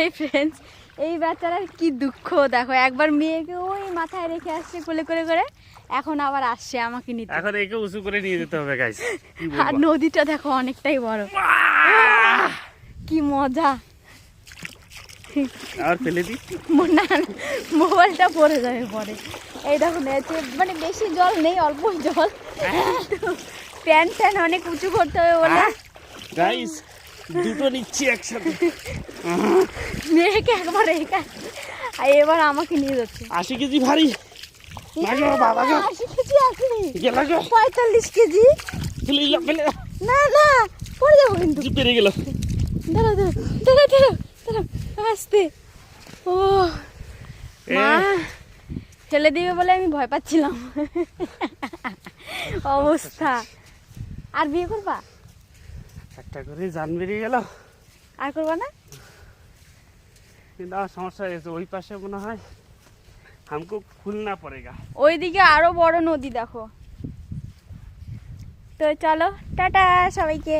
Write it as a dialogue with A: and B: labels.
A: Hi friends, এই বাচ্চাটার কি দুঃখ দেখো, একবার মেয়েকে ওই মাথায় রেখে আসছে কোলে করে করে, এখন আবার আসছে আমাকে নিতে।
B: এখন একে উঁচু করে নিয়ে যেতে হবে গাইস।
A: আর নদীটা দেখো অনেকটাই বড়, কি মজা।
B: আর ফেলে দি
A: না, মোবাইলটা পড়ে যাবে পরে। এই দেখো মানে বেশি জল নেই, অল্প জল, প্যান্ট ট্যান অনেক উঁচু করতে হবে বলে
B: গাইস দুটো নিচ্ছি একসাথে।
A: মেয়েকে একবার রেখে আর এবার আমাকে নিয়ে যাচ্ছে।
B: 80 কেজি ভারী।
A: 80 কেজি আসেনি, 45 কেজি।
B: ফেলে
A: না না, পড়ে যাবো কিন্তু।
B: পেরে গেল।
A: দাঁড়াও দাঁড়াও দাঁড়াও দাঁড়াও দাঁড়াও, আসতে। ও মা ফেলে দিবে বলে আমি ভয় পাচ্ছিলাম। অবস্থা। আর বিয়ে করবা?
B: একটা করে জান বেরিয়ে গেল।
A: আর করবা না?
B: কিন্তু আমার সমস্যা হয়েছে, ওই পাশে মনে হয় हमको খুলনা পড়েগা।
A: ওইদিকে আরো বড় নদী দেখো। তো চলো টাটা সবাইকে।